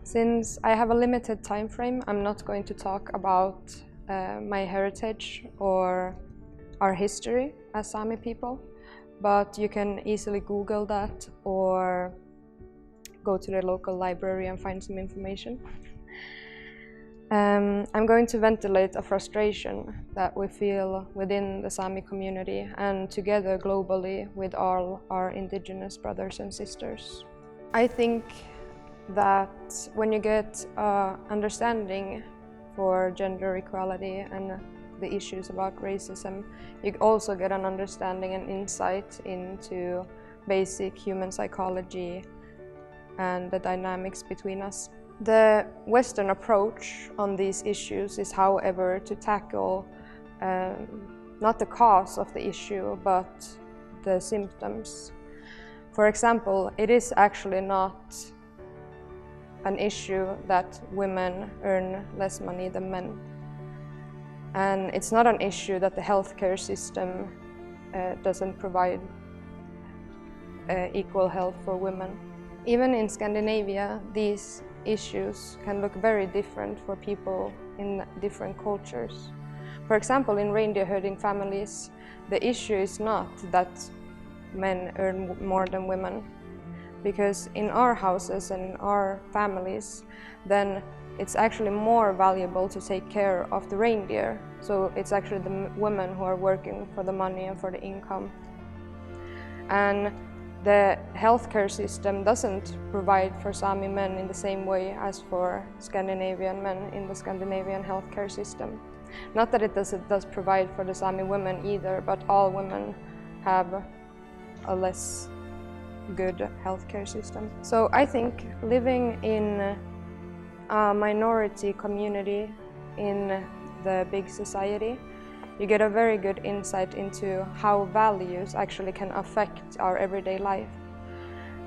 Since I have a limited time frame, I'm not going to talk about my heritage or our history as Sámi people, but you can easily Google that or go to the local library and find some information. I'm going to ventilate a frustration that we feel within the Sámi community and together globally with all our indigenous brothers and sisters. I think that when you get understanding for gender equality and the issues about racism, you also get an understanding and insight into basic human psychology and the dynamics between us. The Western approach on these issues is, however, to tackle not the cause of the issue, but the symptoms. For example, it is actually not an issue that women earn less money than men. And it's not an issue that the healthcare system doesn't provide equal health for women. Even in Scandinavia, these issues can look very different for people in different cultures. For example, in reindeer herding families, the issue is not that men earn more than women, because in our houses and in our families, then it's actually more valuable to take care of the reindeer. So it's actually the women who are working for the money and for the income. And the healthcare system doesn't provide for Sámi men in the same way as for Scandinavian men in the Scandinavian healthcare system. Not that it does provide for the Sámi women either, but all women have a less good healthcare system. So I think living in a minority community in the big society, you get a very good insight into how values actually can affect our everyday life.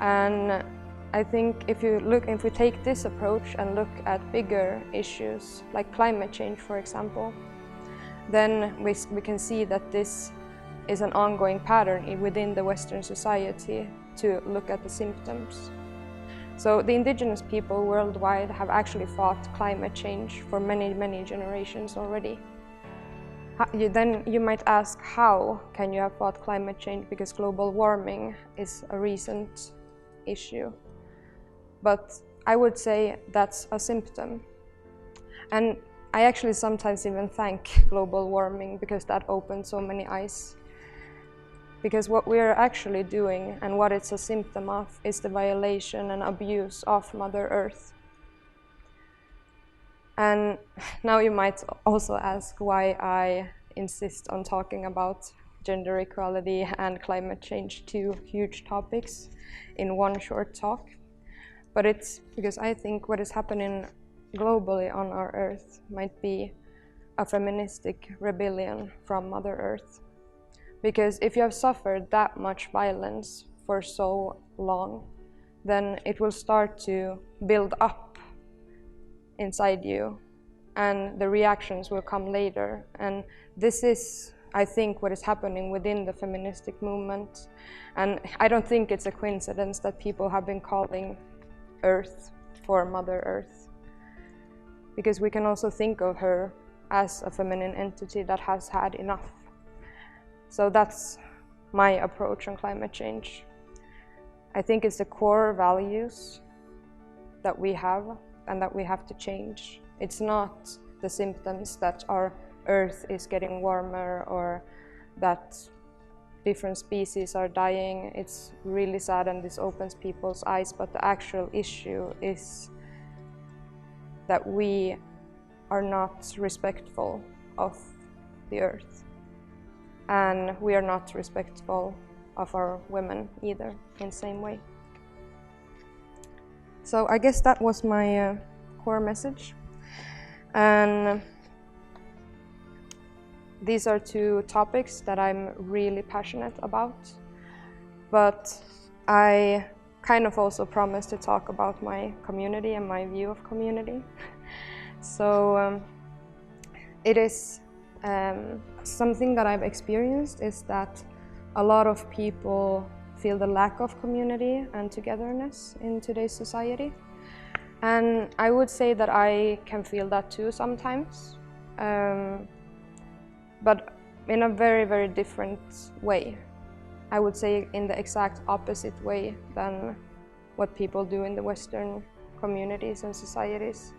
And I think if we take this approach and look at bigger issues like climate change, for example, then we can see that this is an ongoing pattern within the Western society to look at the symptoms. So the indigenous people worldwide have actually fought climate change for many, many generations already. Then you might ask, how can you have fought climate change? Because global warming is a recent issue. But I would say that's a symptom. And I actually sometimes even thank global warming because that opened so many eyes. Because what we are actually doing and what it's a symptom of is the violation and abuse of Mother Earth. And now you might also ask why I insist on talking about gender equality and climate change, two huge topics, in one short talk. But it's because I think what is happening globally on our Earth might be a feministic rebellion from Mother Earth. Because if you have suffered that much violence for so long, then it will start to build up inside you, and the reactions will come later. And this is, I think, what is happening within the feministic movement. And I don't think it's a coincidence that people have been calling Earth for Mother Earth, because we can also think of her as a feminine entity that has had enough. So that's my approach on climate change. I think it's the core values that we have and that we have to change. It's not the symptoms that our Earth is getting warmer or that different species are dying. It's really sad and this opens people's eyes, but the actual issue is that we are not respectful of the Earth. And we are not respectful of our women either, in the same way. So I guess that was my core message. And these are two topics that I'm really passionate about. But I kind of also promised to talk about my community and my view of community. So it is something that I've experienced is that a lot of people feel the lack of community and togetherness in today's society. And I would say that I can feel that too sometimes, but in a very, very different way. I would say in the exact opposite way than what people do in the Western communities and societies.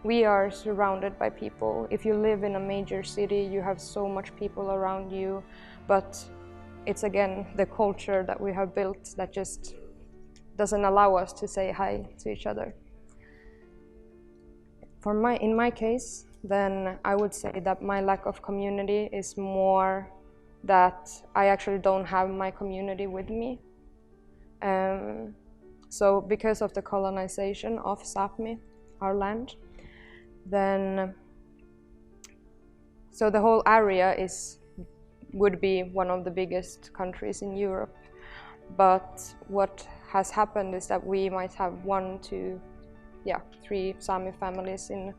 We are surrounded by people. If you live in a major city, you have so much people around you, but it's again the culture that we have built that just doesn't allow us to say hi to each other. In my case, then I would say that my lack of community is more that I actually don't have my community with me. So because of the colonization of Sápmi, our land, then so the whole area would be one of the biggest countries in Europe. But what has happened is that we might have 1, 2, 3 Sámi families in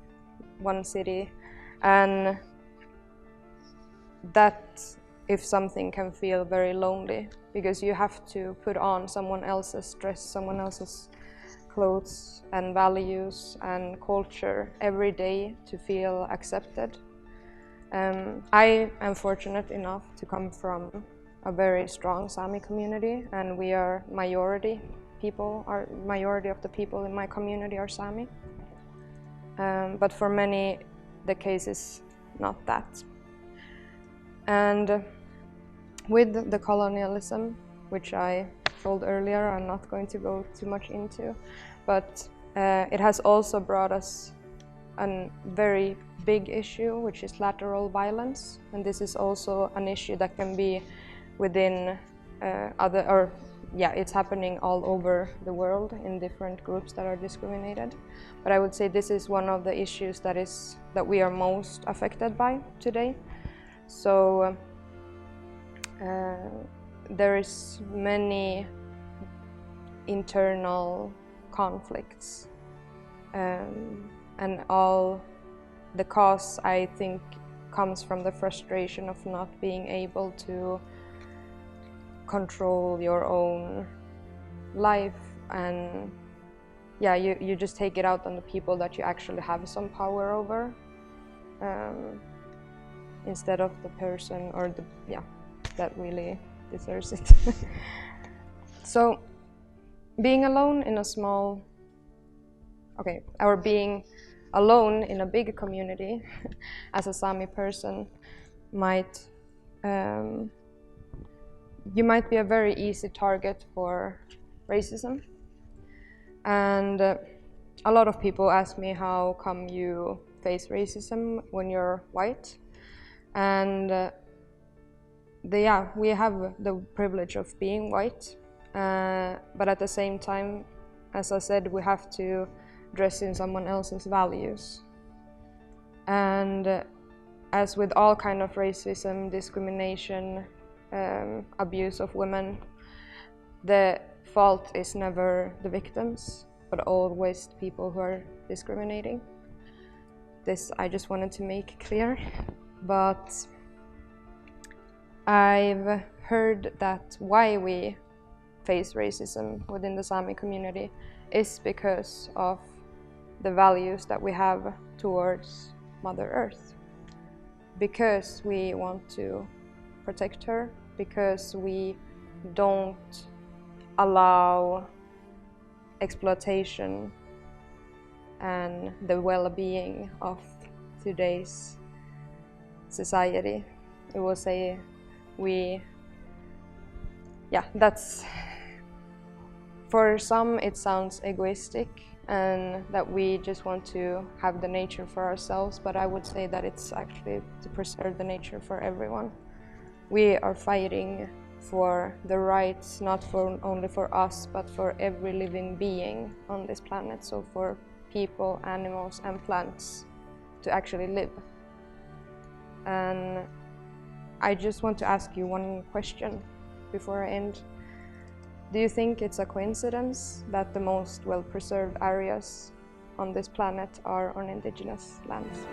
one city, and that if something can feel very lonely, because you have to put on someone else's dress, someone else's clothes and values and culture every day to feel accepted. I am fortunate enough to come from a very strong Sámi community, and we are majority of the people in my community are Sámi. But for many, the case is not that. And with the colonialism, which I told earlier, I'm not going to go too much into, but it has also brought us a very big issue, which is lateral violence. And this is also an issue that can be within it's happening all over the world in different groups that are discriminated. But I would say this is one of the issues that we are most affected by today. So there is many internal conflicts, and all the cause, I think, comes from the frustration of not being able to control your own life, and you just take it out on the people that you actually have some power over, instead of the person or that really deserves it. So being alone in a being alone in a big community as a Sámi person you might be a very easy target for racism. And a lot of people ask me, how come you face racism when you're white? And we have the privilege of being white, but at the same time, as I said, we have to dress in someone else's values. And as with all kind of racism, discrimination, abuse of women, the fault is never the victims, but always the people who are discriminating. This I just wanted to make clear. But I've heard that why we face racism within the Sámi community is because of the values that we have towards Mother Earth. Because we want to protect her, because we don't allow exploitation and the well-being of today's society. I will say that's, for some it sounds egoistic and that we just want to have the nature for ourselves, but I would say that it's actually to preserve the nature for everyone. We are fighting for the rights, not only for us, but for every living being on this planet, so for people, animals and plants to actually live. And I just want to ask you one question before I end. Do you think it's a coincidence that the most well-preserved areas on this planet are on indigenous lands?